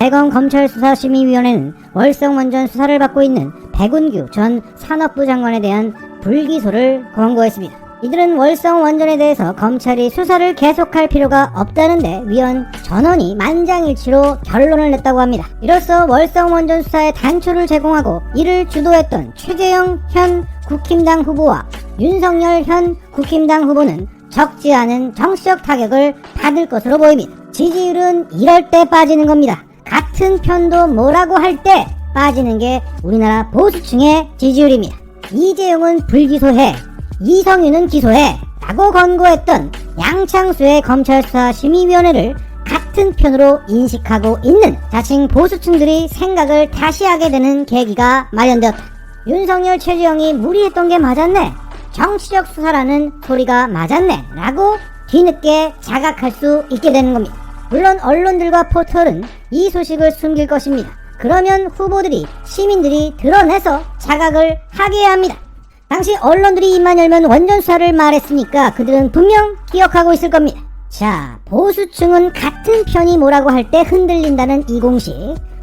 대검검찰수사심의위원회는 월성원전 수사를 받고 있는 백운규 전 산업부 장관에 대한 불기소를 권고했습니다. 이들은 월성원전에 대해서 검찰이 수사를 계속할 필요가 없다는데 위원 전원이 만장일치로 결론을 냈다고 합니다. 이로써 월성원전 수사에 단초를 제공하고 이를 주도했던 최재형 현 국힘당 후보와 윤석열 현 국힘당 후보는 적지 않은 정치적 타격을 받을 것으로 보입니다. 지지율은 이럴 때 빠지는 겁니다. 같은 편도 뭐라고 할 때 빠지는 게 우리나라 보수층의 지지율입니다. 이재용은 불기소해, 이성윤은 기소해 라고 권고했던 양창수의 검찰수사심의위원회를 같은 편으로 인식하고 있는 자칭 보수층들이 생각을 다시 하게 되는 계기가 마련되었다. 윤석열 최재형이 무리했던 게 맞았네, 정치적 수사라는 소리가 맞았네 라고 뒤늦게 자각할 수 있게 되는 겁니다. 물론 언론들과 포털은 이 소식을 숨길 것입니다. 그러면 후보들이, 시민들이 드러내서 자각을 하게 해야 합니다. 당시 언론들이 입만 열면 원전 수사를 말했으니까 그들은 분명 기억하고 있을 겁니다. 자, 보수층은 같은 편이 뭐라고 할 때 흔들린다는 이 공식,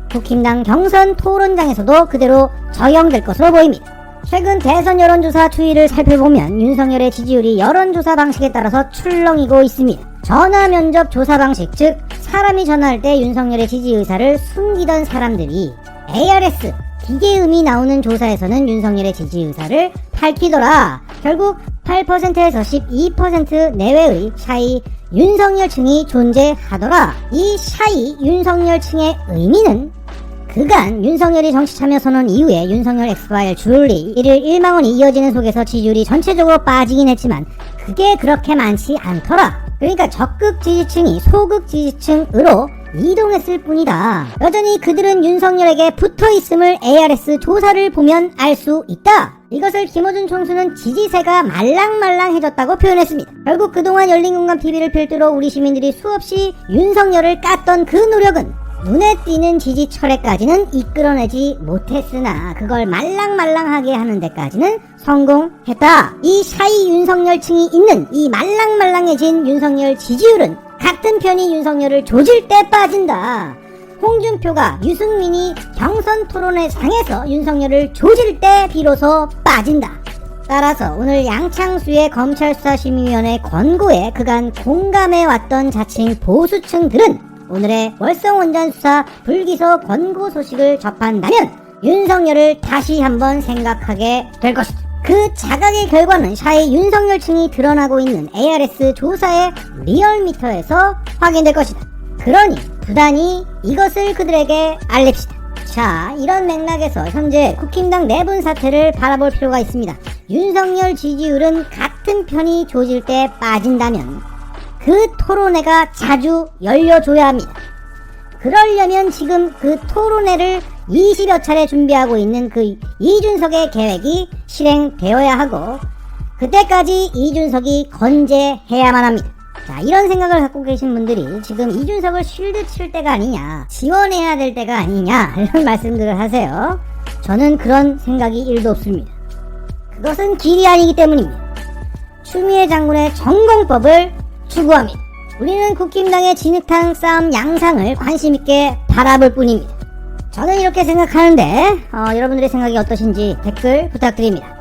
국힘당 경선 토론장에서도 그대로 적용될 것으로 보입니다. 최근 대선 여론조사 추이를 살펴보면 윤석열의 지지율이 여론조사 방식에 따라서 출렁이고 있습니다. 전화 면접 조사 방식, 즉 사람이 전화할 때 윤석열의 지지 의사를 숨기던 사람들이 ARS, 기계음이 나오는 조사에서는 윤석열의 지지 의사를 밝히더라. 결국 8%에서 12% 내외의 샤이 윤석열층이 존재하더라. 이 샤이 윤석열층의 의미는 그간 윤석열이 정치 참여 선언 이후에 윤석열 엑스파일 줄리 1일 1만원이 이어지는 속에서 지지율이 전체적으로 빠지긴 했지만 그게 그렇게 많지 않더라. 그러니까 적극 지지층이 소극 지지층으로 이동했을 뿐이다. 여전히 그들은 윤석열에게 붙어있음을 ARS 조사를 보면 알 수 있다. 이것을 김어준 총수는 지지세가 말랑말랑해졌다고 표현했습니다. 결국 그동안 열린공감TV를 필두로 우리 시민들이 수없이 윤석열을 깠던 그 노력은 눈에 띄는 지지 철회까지는 이끌어내지 못했으나 그걸 말랑말랑하게 하는 데까지는 성공했다. 이 샤이 윤석열층이 있는 이 말랑말랑해진 윤석열 지지율은 같은 편이 윤석열을 조질 때 빠진다. 홍준표가 유승민이 경선 토론회 상에서 윤석열을 조질 때 비로소 빠진다. 따라서 오늘 양창수의 검찰수사심의위원회 권고에 그간 공감해왔던 자칭 보수층들은 오늘의 월성원전 수사 불기소 권고 소식을 접한다면 윤석열을 다시 한번 생각하게 될 것이다. 그 자각의 결과는 샤이 윤석열층이 드러나고 있는 ARS 조사의 리얼미터에서 확인될 것이다. 그러니 부단히 이것을 그들에게 알립시다. 자, 이런 맥락에서 현재 국힘당 내분 사태를 바라볼 필요가 있습니다. 윤석열 지지율은 같은 편이 조질 때 빠진다면 그 토론회가 자주 열려줘야 합니다. 그러려면 지금 그 토론회를 20여 차례 준비하고 있는 그 이준석의 계획이 실행되어야 하고 그때까지 이준석이 건재해야만 합니다. 자, 이런 생각을 갖고 계신 분들이 지금 이준석을 쉴드 칠 때가 아니냐, 지원해야 될 때가 아니냐 이런 말씀들을 하세요. 저는 그런 생각이 1도 없습니다. 그것은 길이 아니기 때문입니다. 추미애 장군의 전공법을 추구합니다. 우리는 국힘당의 진흙탕 싸움 양상을 관심있게 바라볼 뿐입니다. 저는 이렇게 생각하는데 여러분들의 생각이 어떠신지 댓글 부탁드립니다.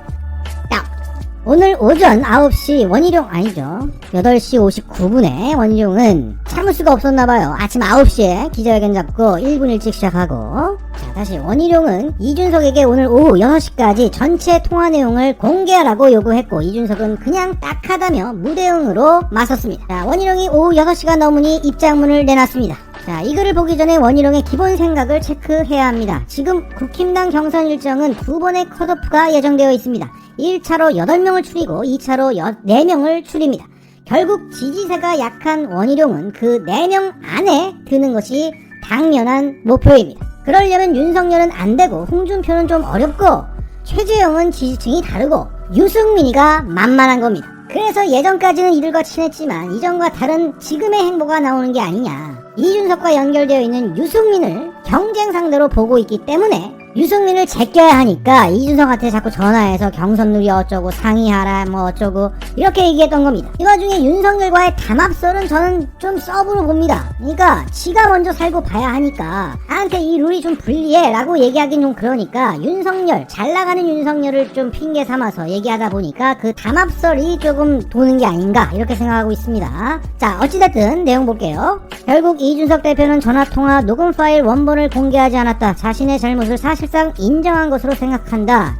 오늘 오전 9시 원희룡 아니죠, 8시 59분에 원희룡은 참을 수가 없었나봐요. 아침 9시에 기자회견 잡고 1분 일찍 시작하고. 자, 다시 원희룡은 이준석에게 오늘 오후 6시까지 전체 통화 내용을 공개하라고 요구했고 이준석은 그냥 딱하다며 무대응으로 맞섰습니다. 자, 원희룡이 오후 6시가 넘으니 입장문을 내놨습니다. 자, 이 글을 보기 전에 원희룡의 기본 생각을 체크해야 합니다. 지금 국힘당 경선 일정은 2번의 컷오프가 예정되어 있습니다. 1차로 8명을 추리고 2차로 4명을 추립니다. 결국 지지세가 약한 원희룡은 그 4명 안에 드는 것이 당연한 목표입니다. 그러려면 윤석열은 안되고 홍준표는 좀 어렵고 최재형은 지지층이 다르고 유승민이가 만만한 겁니다. 그래서 예전까지는 이들과 친했지만 이전과 다른 지금의 행보가 나오는 게 아니냐. 이준석과 연결되어 있는 유승민을 경쟁 상대로 보고 있기 때문에 유승민을 제껴야 하니까 이준석한테 자꾸 전화해서 경선누리 어쩌고 상의하라 뭐 어쩌고 이렇게 얘기했던 겁니다. 이 와중에 윤석열과의 담합설은 저는 좀 서브로 봅니다. 그러니까 지가 먼저 살고 봐야 하니까 나한테 이 룰이 좀 불리해 라고 얘기하긴 좀 그러니까 윤석열, 잘 나가는 윤석열을 좀 핑계 삼아서 얘기하다 보니까 그 담합설이 조금 도는 게 아닌가 이렇게 생각하고 있습니다. 자, 어찌됐든 내용 볼게요. 결국 이준석 대표는 전화통화 녹음 파일 원본을 공개하지 않았다. 자신의 잘못을 사실상 인정한 것으로 생각한다.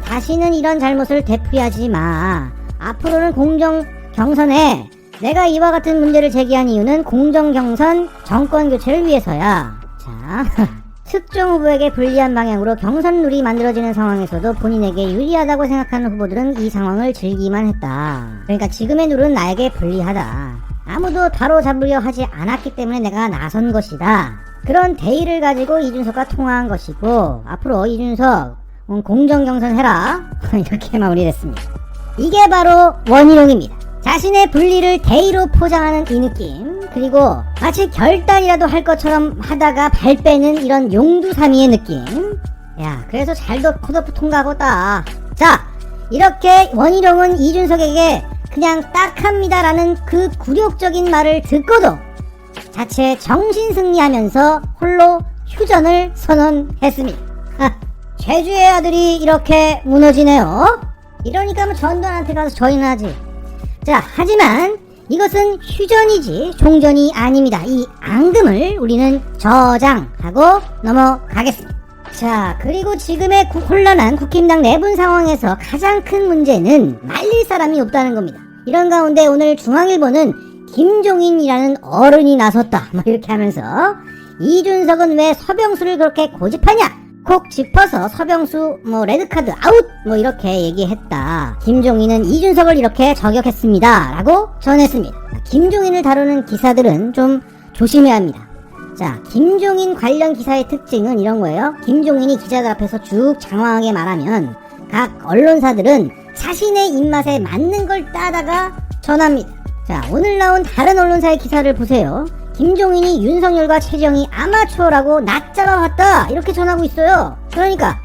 다시는 이런 잘못을 되풀이하지 마. 앞으로는 공정 경선에 내가 이와 같은 문제를 제기한 이유는 공정 경선 정권 교체를 위해서야. 자, 특정 후보에게 불리한 방향으로 경선 룰이 만들어지는 상황에서도 본인에게 유리하다고 생각하는 후보들은 이 상황을 즐기기만 했다. 그러니까 지금의 룰은 나에게 불리하다. 아무도 바로 잡으려 하지 않았기 때문에 내가 나선 것이다. 그런 대의를 가지고 이준석과 통화한 것이고 앞으로 이준석 공정 경선 해라 이렇게 마무리됐습니다. 이게 바로 원희룡입니다. 자신의 분리를 대의로 포장하는 이 느낌, 그리고 마치 결단이라도 할 것처럼 하다가 발 빼는 이런 용두사미의 느낌. 야, 그래서 잘도 컷오프 통과하겠다. 자, 이렇게 원희룡은 이준석에게 그냥 딱합니다라는 그 굴욕적인 말을 듣고도 자체 정신승리하면서 홀로 휴전을 선언했습니다. 죄주의 아들이 이렇게 무너지네요. 이러니까 뭐 전두환한테 가서 저인하지. 자, 하지만 이것은 휴전이지 종전이 아닙니다. 이 앙금을 우리는 저장하고 넘어가겠습니다. 자, 그리고 지금의 혼란한 국힘당 내분 상황에서 가장 큰 문제는 말릴 사람이 없다는 겁니다. 이런 가운데 오늘 중앙일보는 김종인이라는 어른이 나섰다 뭐 이렇게 하면서 이준석은 왜 서병수를 그렇게 고집하냐 콕 짚어서 서병수 뭐 레드카드 아웃 뭐 이렇게 얘기했다. 김종인은 이준석을 이렇게 저격했습니다 라고 전했습니다. 김종인을 다루는 기사들은 좀 조심해야 합니다. 자, 김종인 관련 기사의 특징은 이런 거예요. 김종인이 기자들 앞에서 쭉 장황하게 말하면 각 언론사들은 자신의 입맛에 맞는 걸 따다가 전합니다. 자, 오늘 나온 다른 언론사의 기사를 보세요. 김종인이 윤석열과 최재형이 아마추어라고 낮잡아봤다 이렇게 전하고 있어요. 그러니까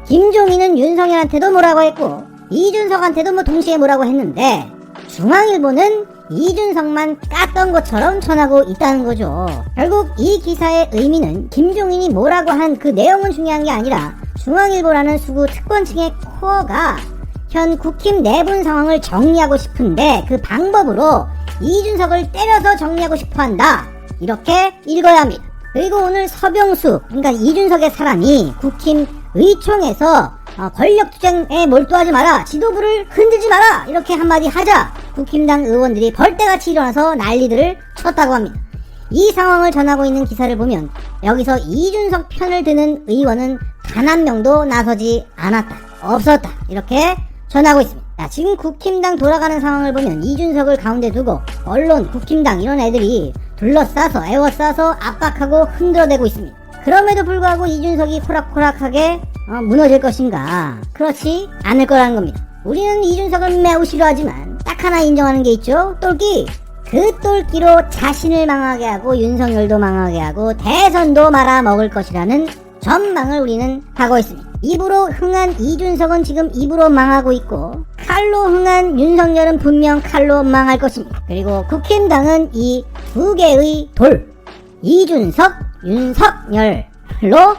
김종인은 윤석열한테도 뭐라고 했고 이준석한테도 뭐 동시에 뭐라고 했는데 중앙일보는 이준석만 깠던 것처럼 전하고 있다는 거죠. 결국 이 기사의 의미는 김종인이 뭐라고 한 그 내용은 중요한 게 아니라 중앙일보라는 수구 특권층의 코어가 현 국힘 내분 상황을 정리하고 싶은데 그 방법으로 이준석을 때려서 정리하고 싶어한다 이렇게 읽어야 합니다. 그리고 오늘 서병수 그러니까 이준석의 사람이 국힘 의총에서 권력투쟁에 몰두하지 마라 지도부를 흔들지 마라 이렇게 한마디 하자 국힘당 의원들이 벌떼같이 일어나서 난리들을 쳤다고 합니다. 이 상황을 전하고 있는 기사를 보면 여기서 이준석 편을 드는 의원은 단 한 명도 나서지 않았다 없었다 이렇게 전하고 있습니다. 자, 지금 국힘당 돌아가는 상황을 보면 이준석을 가운데 두고 언론, 국힘당 이런 애들이 둘러싸서 애워싸서 압박하고 흔들어대고 있습니다. 그럼에도 불구하고 이준석이 호락호락하게 무너질 것인가? 그렇지 않을 거라는 겁니다. 우리는 이준석을 매우 싫어하지만 딱 하나 인정하는 게 있죠. 똘끼. 그 똘끼로 자신을 망하게 하고 윤석열도 망하게 하고 대선도 말아먹을 것이라는 전망을 우리는 하고 있습니다. 입으로 흥한 이준석은 지금 입으로 망하고 있고 칼로 흥한 윤석열은 분명 칼로 망할 것입니다. 그리고 국힘당은 이 두 개의 돌 이준석, 윤석열로